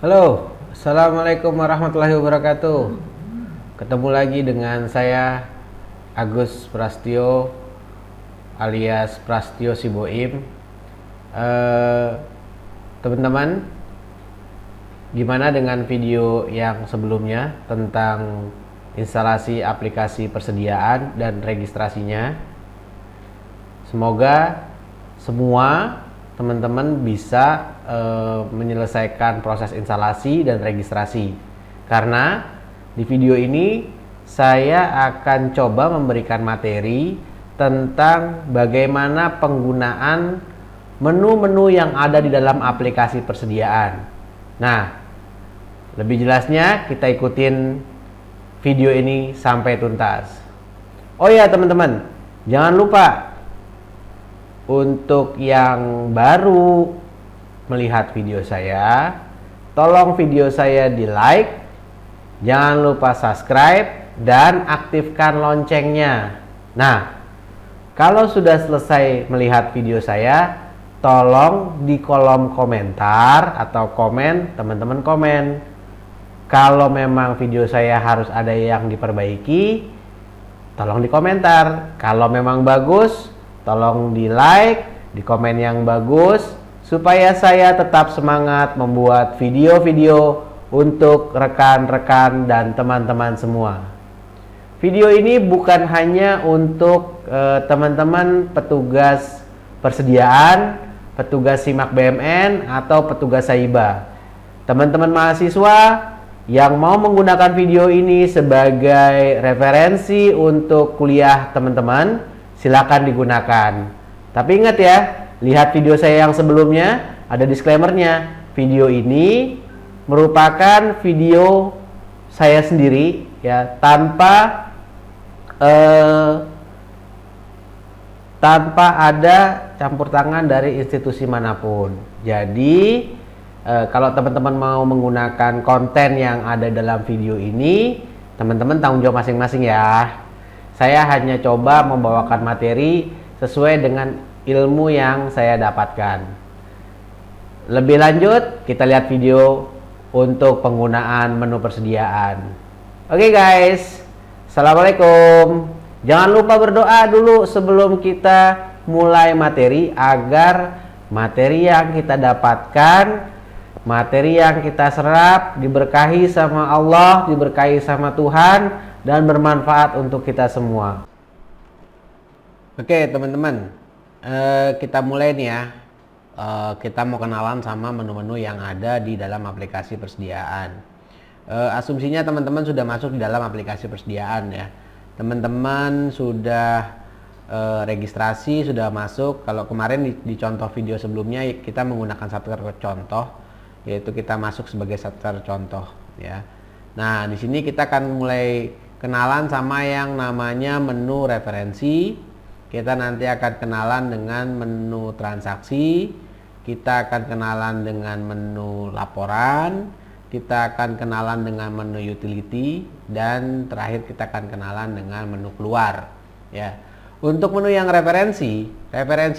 Halo, Assalamualaikum warahmatullahi wabarakatuh. Ketemu lagi dengan saya Agus Prastio alias Prastio Siboim. Teman-teman, gimana dengan video yang sebelumnya tentang instalasi aplikasi persediaan dan registrasinya? Semoga semua teman-teman bisa menyelesaikan proses instalasi dan registrasi, karena di video ini saya akan coba memberikan materi tentang bagaimana penggunaan menu-menu yang ada di dalam aplikasi persediaan. Nah, lebih jelasnya kita ikutin video ini sampai tuntas. Oh ya teman-teman, jangan lupa untuk yang baru melihat video saya, tolong video saya di like, jangan lupa subscribe dan aktifkan loncengnya. Nah, kalau sudah selesai melihat video saya, tolong di kolom komentar atau komen, teman-teman komen. Kalau memang video saya harus ada yang diperbaiki, tolong di komentar. Kalau memang bagus, tolong di like, di komen yang bagus, supaya saya tetap semangat membuat video-video untuk rekan-rekan dan teman-teman semua. Video ini bukan hanya untuk teman-teman petugas persediaan, petugas SIMAK BMN, atau petugas SAIBA. Teman-teman mahasiswa yang mau menggunakan video ini sebagai referensi untuk kuliah teman-teman, silakan digunakan. Tapi ingat ya, lihat video saya yang sebelumnya, ada disclaimer-nya. Video ini merupakan video saya sendiri ya, tanpa ada campur tangan dari institusi manapun. Jadi kalau teman-teman mau menggunakan konten yang ada dalam video ini, teman-teman tanggung jawab masing-masing ya. Saya hanya coba membawakan materi sesuai dengan ilmu yang saya dapatkan. Lebih lanjut, kita lihat video untuk penggunaan menu persediaan. Oke guys, Assalamualaikum. Jangan lupa berdoa dulu sebelum kita mulai materi, agar materi yang kita dapatkan, materi yang kita serap diberkahi sama Allah, diberkahi sama Tuhan, dan bermanfaat untuk kita semua. Oke teman-teman, kita mulai nih ya. Kita mau kenalan sama menu-menu yang ada di dalam aplikasi persediaan. Asumsinya teman-teman sudah masuk di dalam aplikasi persediaan ya. Teman-teman sudah registrasi, sudah masuk. Kalau kemarin di contoh video sebelumnya kita menggunakan software contoh, yaitu kita masuk sebagai software contoh ya. Nah, di sini kita akan mulai kenalan sama yang namanya menu referensi. Kita nanti akan kenalan dengan menu transaksi, kita akan kenalan dengan menu laporan, kita akan kenalan dengan menu utility, dan terakhir kita akan kenalan dengan menu keluar ya. Untuk menu yang referensi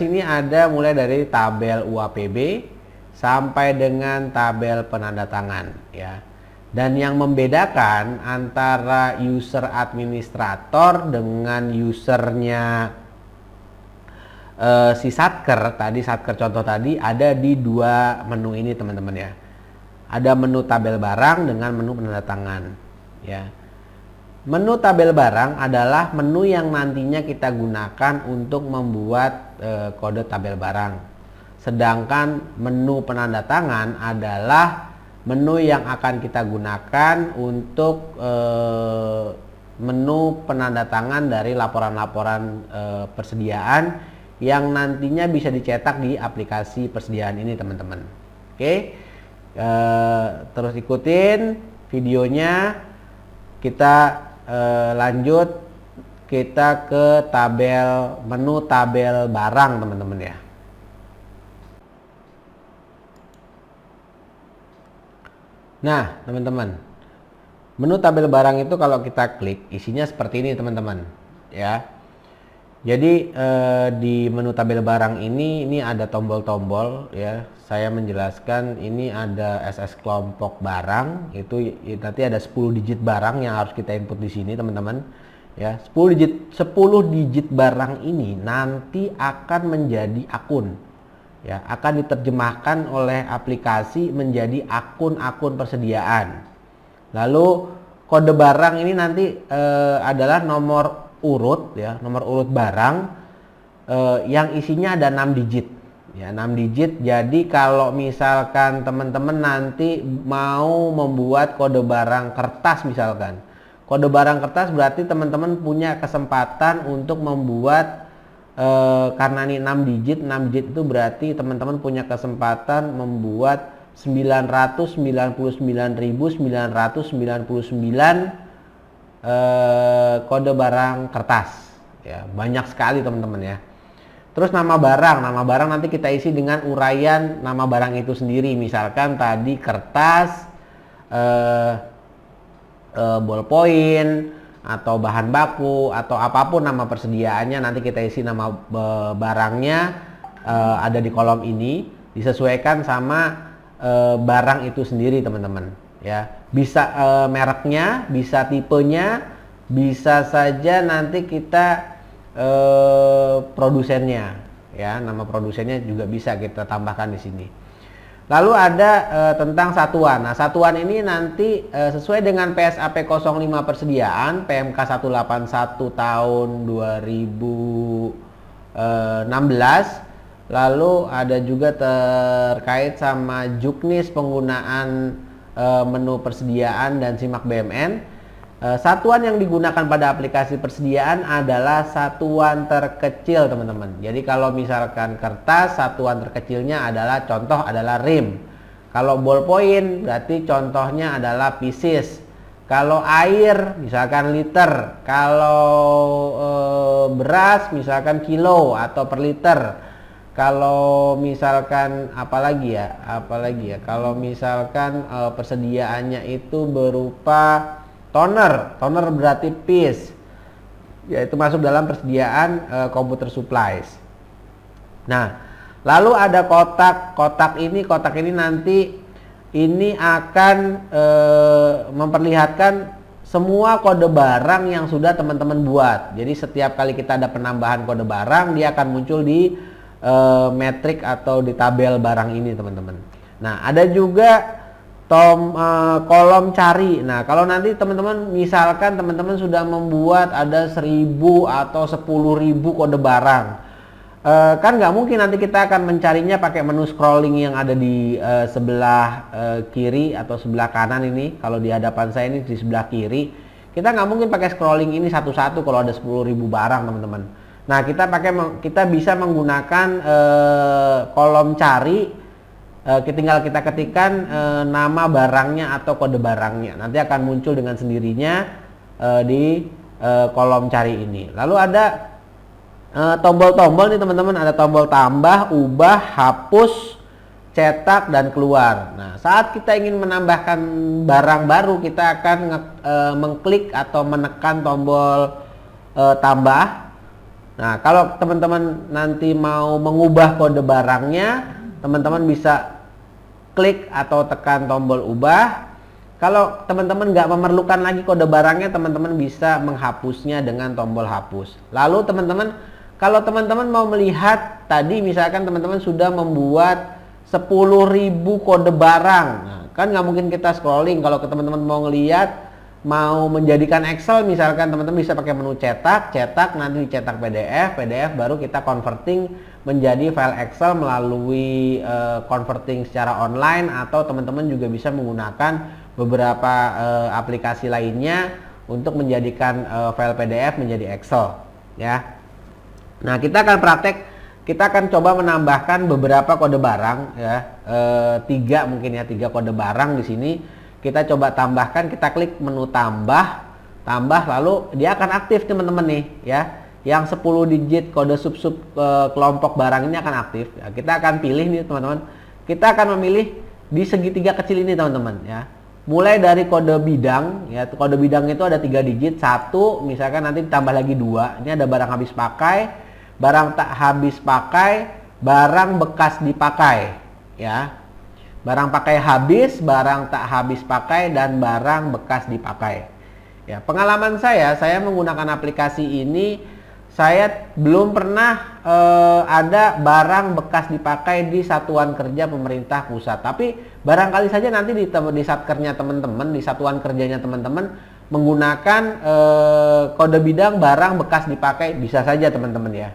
ini ada mulai dari tabel UAPB sampai dengan tabel penanda tangan ya. Dan yang membedakan antara user administrator dengan usernya si satker contoh tadi, ada di dua menu ini teman-teman ya. Ada menu tabel barang dengan menu penanda tangan ya. Menu tabel barang adalah menu yang nantinya kita gunakan untuk membuat kode tabel barang. Sedangkan menu penanda tangan adalah menu yang akan kita gunakan untuk menu penanda tangan dari laporan-laporan persediaan yang nantinya bisa dicetak di aplikasi persediaan ini teman-teman. Oke, terus ikutin videonya. Kita lanjut, kita ke menu tabel barang teman-teman ya. Nah teman-teman, menu tabel barang itu kalau kita klik, isinya seperti ini teman-teman ya. Jadi di menu tabel barang ini ada tombol-tombol ya. Saya menjelaskan ini ada SS kelompok barang, itu nanti ada 10 digit barang yang harus kita input di sini teman-teman. Ya, 10 digit barang ini nanti akan menjadi akun. Ya, akan diterjemahkan oleh aplikasi menjadi akun-akun persediaan. Lalu kode barang ini nanti adalah nomor urut ya, nomor urut barang yang isinya ada 6 digit. Ya, 6 digit. Jadi kalau misalkan teman-teman nanti mau membuat kode barang kertas misalkan. Kode barang kertas berarti teman-teman punya kesempatan untuk membuat karena ini 6 digit itu berarti teman-teman punya kesempatan membuat 999.999 kode barang kertas ya, banyak sekali teman-teman ya. Terus nama barang nanti kita isi dengan uraian nama barang itu sendiri, misalkan tadi kertas, ballpoint atau bahan baku atau apapun nama persediaannya, nanti kita isi nama barangnya ada di kolom ini, disesuaikan sama barang itu sendiri teman-teman ya. Bisa mereknya, bisa tipenya, bisa saja nanti kita produsennya ya, nama produsennya juga bisa kita tambahkan di sini. Lalu ada tentang satuan. Nah, satuan ini nanti sesuai dengan PSAP 05 persediaan PMK 181 tahun 2016. Lalu ada juga terkait sama juknis penggunaan menu persediaan dan simak BMN. Satuan yang digunakan pada aplikasi persediaan adalah satuan terkecil teman-teman. Jadi kalau misalkan kertas, satuan terkecilnya adalah contoh adalah rim. Kalau ballpoint berarti contohnya adalah pieces. Kalau air misalkan liter. Kalau beras misalkan kilo atau per liter. Kalau misalkan apalagi ya, kalau misalkan persediaannya itu berupa toner berarti piece, yaitu masuk dalam persediaan computer supplies. Nah, lalu ada kotak ini nanti ini akan memperlihatkan semua kode barang yang sudah teman-teman buat. Jadi setiap kali kita ada penambahan kode barang, dia akan muncul di metrik atau di tabel barang ini teman-teman. Nah, ada juga kolom cari. Nah, kalau nanti teman-teman misalkan teman-teman sudah membuat ada 1000 atau 10.000 kode barang, kan nggak mungkin nanti kita akan mencarinya pakai menu scrolling yang ada di sebelah kiri atau sebelah kanan ini. Kalau di hadapan saya ini di sebelah kiri, kita nggak mungkin pakai scrolling ini satu-satu kalau ada 10.000 barang teman-teman. Nah, kita bisa menggunakan kolom cari. Tinggal kita ketikkan nama barangnya atau kode barangnya, nanti akan muncul dengan sendirinya di kolom cari ini. Lalu ada tombol-tombol nih teman-teman, ada tombol tambah, ubah, hapus, cetak, dan keluar. Nah, saat kita ingin menambahkan barang baru, kita akan mengklik atau menekan tombol tambah. Nah, kalau teman-teman nanti mau mengubah kode barangnya, teman-teman bisa klik atau tekan tombol ubah. Kalau teman-teman nggak memerlukan lagi kode barangnya, teman-teman bisa menghapusnya dengan tombol hapus. Lalu teman-teman, kalau teman-teman mau melihat tadi misalkan teman-teman sudah membuat 10.000 kode barang, nah, kan nggak mungkin kita scrolling. Kalau teman-teman mau ngelihat, mau menjadikan Excel misalkan, teman-teman bisa pakai menu cetak, nanti dicetak PDF baru kita converting menjadi file Excel melalui converting secara online, atau teman-teman juga bisa menggunakan beberapa aplikasi lainnya untuk menjadikan file PDF menjadi Excel ya. Nah, kita akan coba menambahkan beberapa kode barang ya, 3 kode barang di sini. Kita coba tambahkan, kita klik menu tambah, lalu dia akan aktif teman-teman nih ya. Yang 10 digit kode sub kelompok barang ini akan aktif ya. Kita akan pilih nih teman-teman, kita akan memilih di segitiga kecil ini teman-teman ya. mulai dari kode bidang ya. Kode bidang itu ada 3 digit, 1 misalkan nanti ditambah lagi 2. Ini ada barang habis pakai, barang tak habis pakai, barang bekas dipakai ya. Barang pakai habis, barang tak habis pakai, dan barang bekas dipakai ya. Pengalaman saya menggunakan aplikasi ini, saya belum pernah ada barang bekas dipakai di satuan kerja pemerintah pusat. Tapi barangkali saja nanti di satkernya teman-teman, di satuan kerjanya teman-teman menggunakan kode bidang barang bekas dipakai, bisa saja teman-teman ya.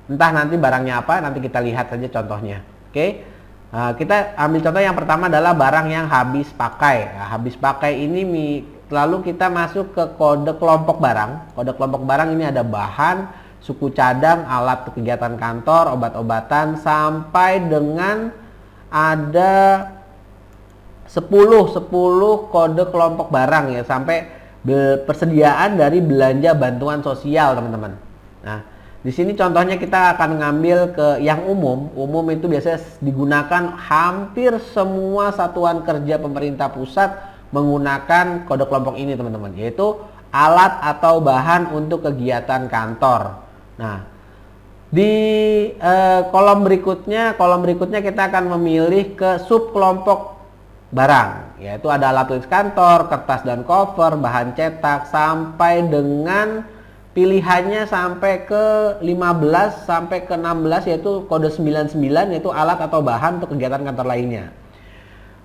Entah nanti barangnya apa, nanti kita lihat saja contohnya. Oke. Kita ambil contoh yang pertama adalah barang yang habis pakai. Nah, habis pakai ini lalu kita masuk ke kode kelompok barang. Kode kelompok barang ini ada bahan, suku cadang, alat kegiatan kantor, obat-obatan, sampai dengan ada 10 kode kelompok barang ya, sampai persediaan dari belanja bantuan sosial teman-teman. Nah, di sini contohnya kita akan ngambil ke yang umum. Umum itu biasanya digunakan hampir semua satuan kerja pemerintah pusat menggunakan kode kelompok ini teman-teman, yaitu alat atau bahan untuk kegiatan kantor. Nah, di kolom berikutnya kita akan memilih ke sub kelompok barang, yaitu ada alat tulis kantor, kertas dan cover, bahan cetak, sampai dengan pilihannya sampai ke 15 sampai ke 16, yaitu kode 99, yaitu alat atau bahan untuk kegiatan kantor lainnya.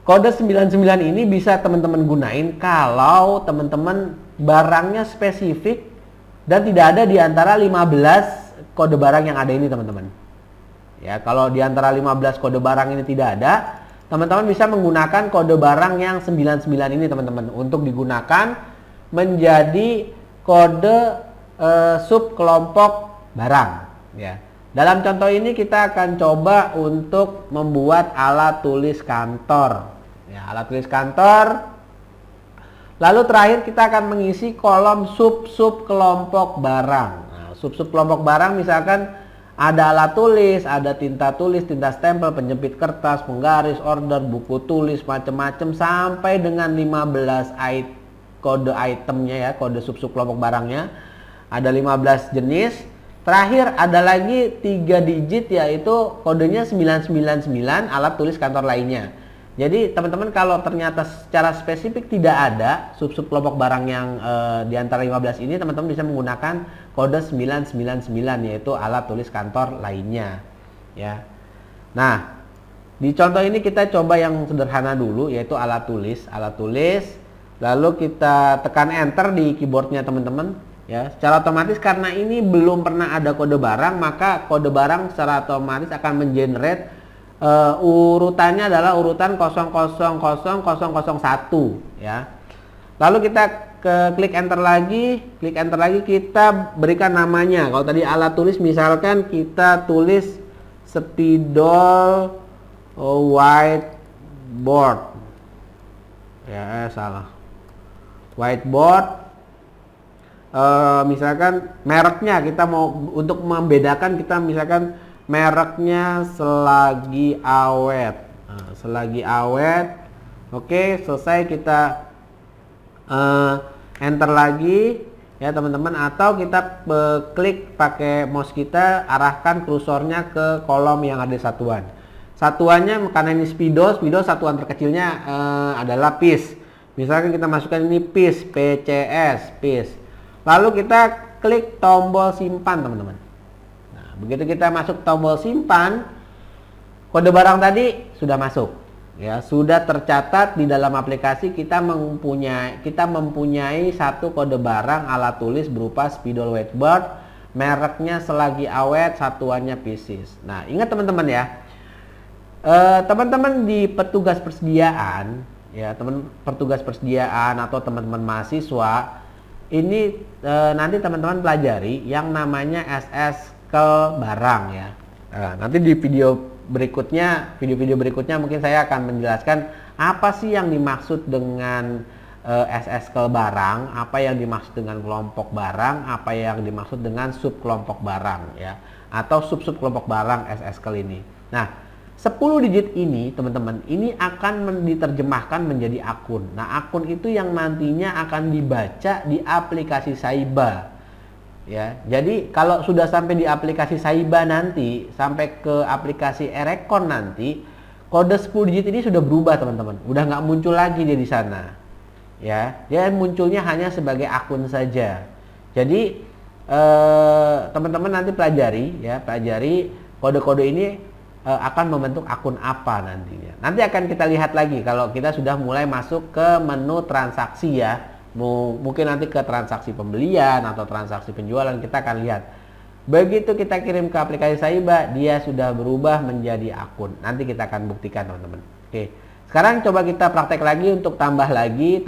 Kode 99 ini bisa teman-teman gunain kalau teman-teman barangnya spesifik dan tidak ada di antara 15 kode barang yang ada ini teman-teman. Ya, kalau di antara 15 kode barang ini tidak ada, teman-teman bisa menggunakan kode barang yang 99 ini teman-teman untuk digunakan menjadi kode sub kelompok barang ya. Dalam contoh ini kita akan coba untuk membuat alat tulis kantor. Ya, alat tulis kantor. Lalu terakhir kita akan mengisi kolom sub kelompok barang. Nah, sub kelompok barang misalkan ada alat tulis, ada tinta tulis, tinta stempel, penjepit kertas, penggaris, order, buku tulis, macam-macam sampai dengan 15 kode itemnya ya, kode sub kelompok barangnya. Ada 15 jenis. Terakhir ada lagi 3 digit, yaitu kodenya 999, alat tulis kantor lainnya. Jadi teman-teman kalau ternyata secara spesifik tidak ada sub kelompok barang yang di antara 15 ini, teman-teman bisa menggunakan kode 999, yaitu alat tulis kantor lainnya ya. Nah, di contoh ini kita coba yang sederhana dulu, yaitu alat tulis. Lalu kita tekan enter di keyboardnya teman-teman ya. Secara otomatis karena ini belum pernah ada kode barang, maka kode barang secara otomatis akan mengenerate urutannya adalah urutan 000001 ya. Lalu kita klik enter lagi, kita berikan namanya. Kalau tadi alat tulis misalkan kita tulis spidol whiteboard ya, salah, whiteboard. Misalkan mereknya kita mau untuk membedakan, kita misalkan mereknya selagi awet. Nah, selagi awet. Oke, selesai, kita enter lagi ya teman-teman, atau kita klik pakai mouse kita, arahkan kursornya ke kolom yang ada satuan. Satuannya karena ini spidol satuan terkecilnya adalah piece. Misalkan kita masukkan ini piece, piece. Lalu kita klik tombol simpan teman-teman. Nah, begitu kita masuk tombol simpan, kode barang tadi sudah masuk ya, sudah tercatat di dalam aplikasi. Kita mempunyai satu kode barang alat tulis berupa spidol whiteboard, mereknya selagi awet, satuannya pieces. Nah, ingat teman-teman ya, teman-teman di petugas persediaan ya, petugas persediaan atau teman-teman mahasiswa ini nanti teman-teman pelajari yang namanya SSkel barang ya. Nanti di video berikutnya mungkin saya akan menjelaskan apa sih yang dimaksud dengan SSkel barang, apa yang dimaksud dengan kelompok barang, apa yang dimaksud dengan sub kelompok barang ya, atau sub kelompok barang SSkel ini. Nah, 10 digit ini teman-teman, ini akan diterjemahkan menjadi akun. Nah, akun itu yang nantinya akan dibaca di aplikasi Saiba. Ya, jadi kalau sudah sampai di aplikasi Saiba nanti, sampai ke aplikasi Erekon nanti, kode 10 digit ini sudah berubah teman-teman. Udah nggak muncul lagi dia di sana. Ya, dia munculnya hanya sebagai akun saja. Jadi teman-teman nanti pelajari kode-kode ini akan membentuk akun apa nantinya. Nanti akan kita lihat lagi kalau kita sudah mulai masuk ke menu transaksi ya. Mungkin nanti ke transaksi pembelian atau transaksi penjualan kita akan lihat. Begitu kita kirim ke aplikasi Saiba, dia sudah berubah menjadi akun. Nanti kita akan buktikan teman-teman. Oke. Sekarang coba kita praktek lagi untuk tambah lagi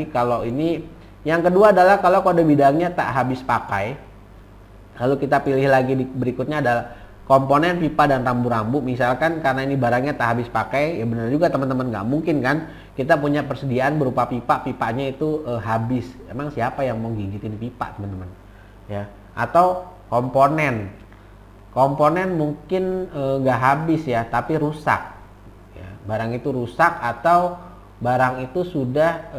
kalau ini. Yang kedua adalah kalau kode bidangnya tak habis pakai. Lalu kita pilih lagi berikutnya adalah komponen pipa dan rambu-rambu. Misalkan karena ini barangnya tak habis pakai, ya benar juga teman-teman, nggak mungkin kan kita punya persediaan berupa pipanya itu habis. Emang siapa yang mau gigitin pipa teman-teman? Ya, atau komponen mungkin nggak habis ya, tapi rusak. Ya, barang itu rusak atau barang itu sudah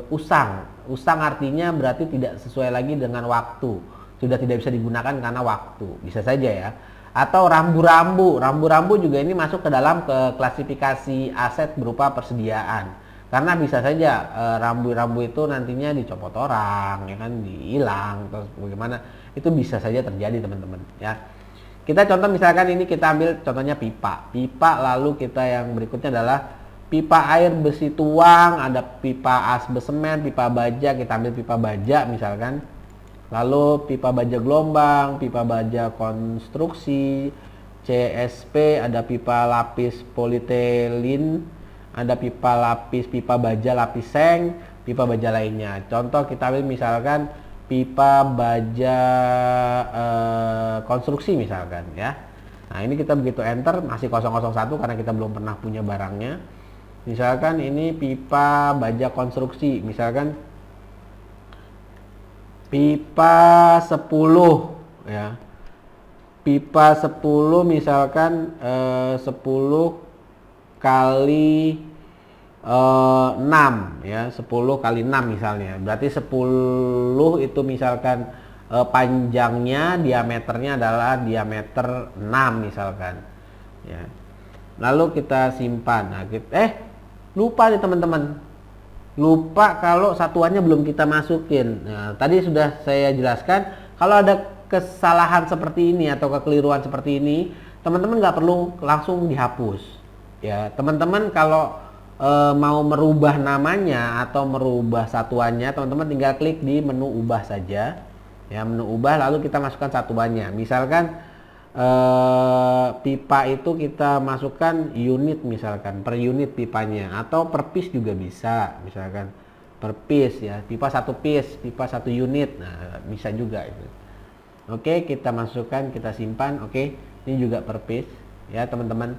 usang. Usang artinya berarti tidak sesuai lagi dengan waktu, sudah tidak bisa digunakan karena waktu, bisa saja ya. Atau rambu-rambu juga ini masuk ke dalam klasifikasi aset berupa persediaan, karena bisa saja rambu-rambu itu nantinya dicopot orang, ya kan, dihilang, terus bagaimana, itu bisa saja terjadi teman-teman ya. Kita contoh misalkan ini kita ambil contohnya pipa, lalu kita yang berikutnya adalah pipa air besi tuang, ada pipa asbesemen, pipa baja, kita ambil pipa baja misalkan. Lalu pipa baja gelombang, pipa baja konstruksi, CSP, ada pipa lapis polietilin, ada pipa baja lapis seng, pipa baja lainnya. Contoh kita ambil misalkan pipa baja konstruksi misalkan ya. Nah, ini kita begitu enter masih 001 karena kita belum pernah punya barangnya. Misalkan ini pipa baja konstruksi, misalkan pipa 10 ya. Pipa 10 misalkan 10 kali 6 ya, 10 kali 6 misalnya. Berarti 10 itu misalkan panjangnya, diameternya adalah diameter 6 misalkan. Ya. Lalu kita simpan. Nah, lupa nih teman-teman. Lupa kalau satuannya belum kita masukin. Nah, tadi sudah saya jelaskan kalau ada kesalahan seperti ini atau kekeliruan seperti ini, teman-teman nggak perlu langsung dihapus. Ya, teman-teman kalau mau merubah namanya atau merubah satuannya, teman-teman tinggal klik di menu ubah saja. Ya, menu ubah lalu kita masukkan satuannya. Misalkan pipa itu kita masukkan unit misalkan, per unit pipanya, atau per piece juga bisa, misalkan per piece ya, pipa 1 piece, pipa 1 unit, nah bisa juga itu. Oke, kita masukkan, kita simpan. Oke, ini juga per piece ya teman-teman.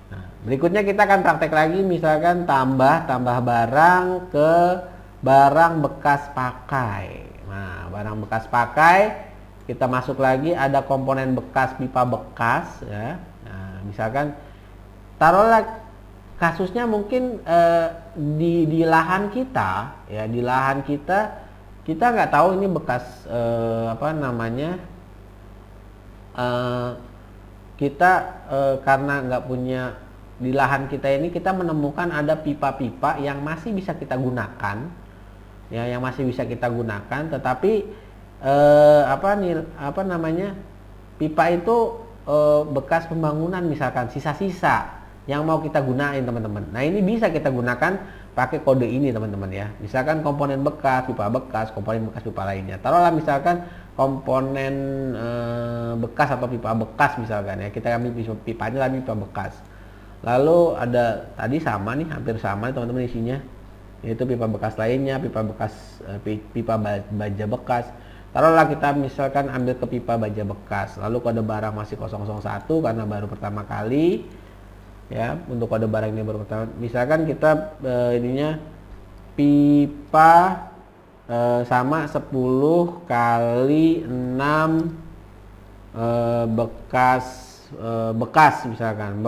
Nah, berikutnya kita akan praktek lagi, misalkan tambah barang ke barang bekas pakai. Nah, barang bekas pakai kita masuk lagi, ada komponen bekas, pipa bekas ya. Nah, misalkan taruhlah kasusnya mungkin di lahan kita ya, di lahan kita nggak tahu ini bekas kita karena nggak punya, di lahan kita ini kita menemukan ada pipa-pipa yang masih bisa kita gunakan ya, yang masih bisa kita gunakan, tetapi pipa itu bekas pembangunan misalkan, sisa-sisa yang mau kita gunain teman-teman. Nah, ini bisa kita gunakan pakai kode ini teman-teman ya. Misalkan komponen bekas, pipa bekas, komponen bekas pipa lainnya. Taruhlah misalkan komponen bekas atau pipa bekas misalkan ya, kita ambil pipanya lagi pipa bekas. Lalu ada tadi sama nih, hampir sama teman-teman isinya, yaitu pipa bekas lainnya, pipa bekas, pipa baja bekas. Taruhlah kita misalkan ambil ke pipa baja bekas, lalu kode barang masih 001 karena baru pertama kali ya. Untuk kode barang ini baru pertama, misalkan kita ininya pipa sama 10 kali 6 bekas bekas misalkan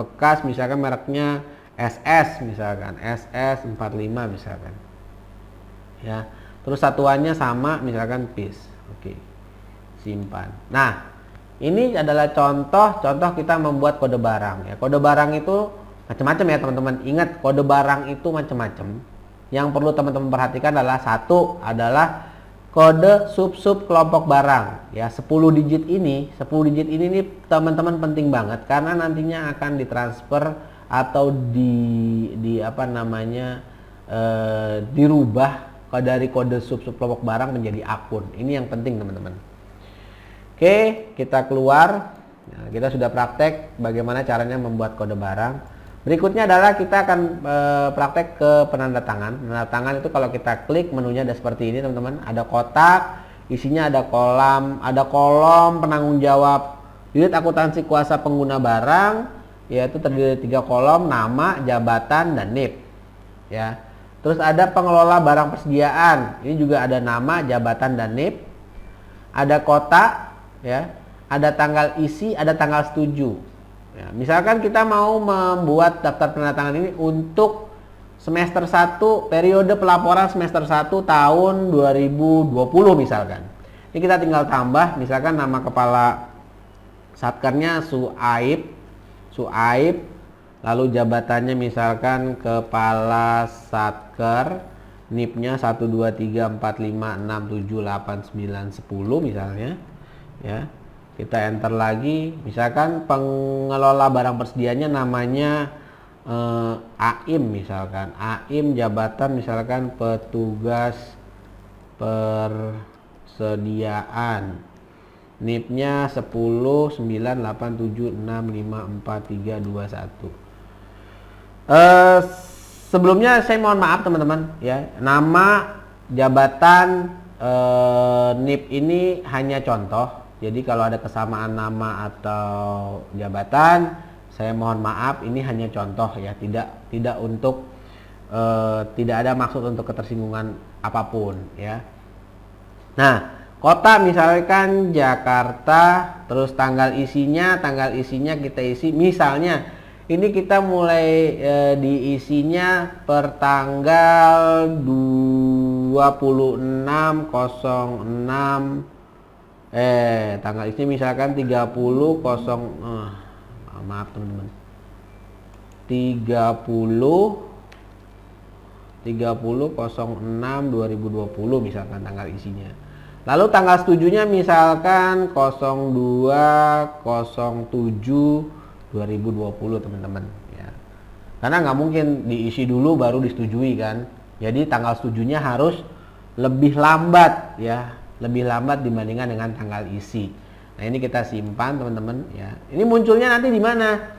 mereknya SS misalkan, SS45 misalkan. Ya. Terus satuannya sama misalkan piece. Oke. Simpan. Nah, ini adalah contoh kita membuat kode barang ya. Kode barang itu macam-macam ya, teman-teman. Ingat, kode barang itu macam-macam. Yang perlu teman-teman perhatikan adalah satu adalah kode sub-sub kelompok barang ya. 10 digit ini nih teman-teman penting banget karena nantinya akan ditransfer atau dirubah dari kode sub-sub kelompok barang menjadi akun. Ini yang penting, teman-teman. Oke, kita keluar. Nah, kita sudah praktek bagaimana caranya membuat kode barang. Berikutnya adalah kita akan praktek ke penandatangan. Penandatangan itu kalau kita klik menunya ada seperti ini, teman-teman. Ada kotak, isinya ada kolom penanggung jawab unit akuntansi kuasa pengguna barang, yaitu terdiri dari 3 kolom, nama, jabatan, dan NIP. Ya. Terus ada pengelola barang persediaan. Ini juga ada nama, jabatan, dan NIP. Ada kotak, ya. Ada tanggal isi, ada tanggal setuju. Ya, misalkan kita mau membuat daftar penandatangan ini untuk semester 1, periode pelaporan semester 1 tahun 2020 misalkan. Ini kita tinggal tambah, misalkan nama kepala satkernya Suaib, lalu jabatannya misalkan kepala satker, NIP-nya 12345678910 misalnya. Ya. Kita enter lagi, misalkan pengelola barang persediaannya namanya AIM misalkan. AIM jabatan misalkan petugas persediaan. NIP-nya 1098765431. Sebelumnya saya mohon maaf teman-teman ya, nama, jabatan, NIP ini hanya contoh. Jadi kalau ada kesamaan nama atau jabatan, saya mohon maaf, ini hanya contoh ya, tidak untuk tidak ada maksud untuk ketersinggungan apapun ya. Nah, kota misalkan Jakarta, terus tanggal isinya kita isi misalnya ini kita mulai diisinya per tanggal 26.06 tanggal isi misalkan 30.06 2020 misalkan tanggal isinya. Lalu tanggal setujunya misalkan 02.07 2020 teman-teman ya. Karena nggak mungkin diisi dulu baru disetujui kan. Jadi tanggal setujunya harus lebih lambat ya, lebih lambat dibandingkan dengan tanggal isi. Nah, ini kita simpan teman-teman ya. Ini munculnya nanti di mana?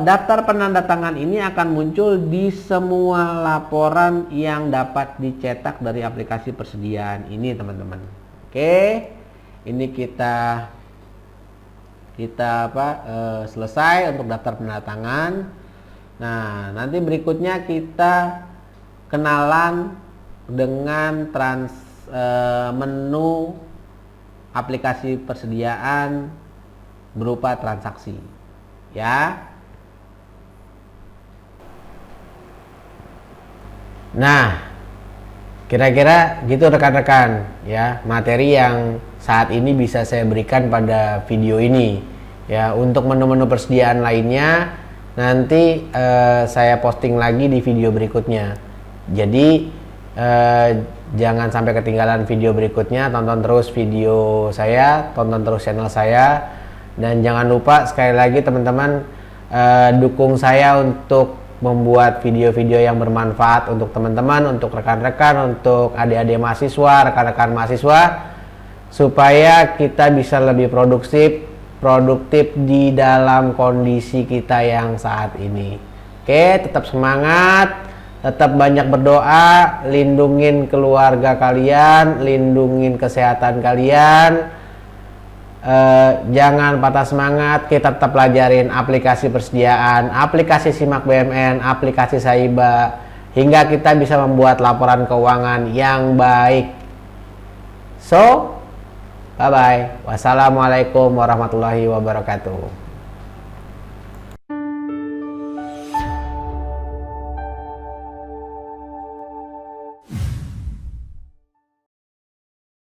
Daftar penandatangan ini akan muncul di semua laporan yang dapat dicetak dari aplikasi persediaan ini teman-teman. Oke, ini kita selesai untuk daftar penandatangan. Nah, nanti berikutnya kita kenalan dengan menu aplikasi persediaan berupa transaksi ya. Nah, kira-kira gitu rekan-rekan ya, materi yang saat ini bisa saya berikan pada video ini ya. Untuk menu-menu persediaan lainnya nanti saya posting lagi di video berikutnya. Jadi jangan sampai ketinggalan video berikutnya, tonton terus video saya, tonton terus channel saya, dan jangan lupa sekali lagi teman-teman dukung saya untuk membuat video-video yang bermanfaat untuk teman-teman, untuk rekan-rekan, untuk adik-adik mahasiswa, rekan-rekan mahasiswa, supaya kita bisa lebih produktif di dalam kondisi kita yang saat ini. Oke, tetap semangat, tetap banyak berdoa, lindungin keluarga kalian, lindungin kesehatan kalian. Jangan patah semangat, kita tetap pelajarin aplikasi persediaan, aplikasi Simak BMN, aplikasi Saiba, hingga kita bisa membuat laporan keuangan yang baik. So, bye-bye. Wassalamualaikum warahmatullahi wabarakatuh.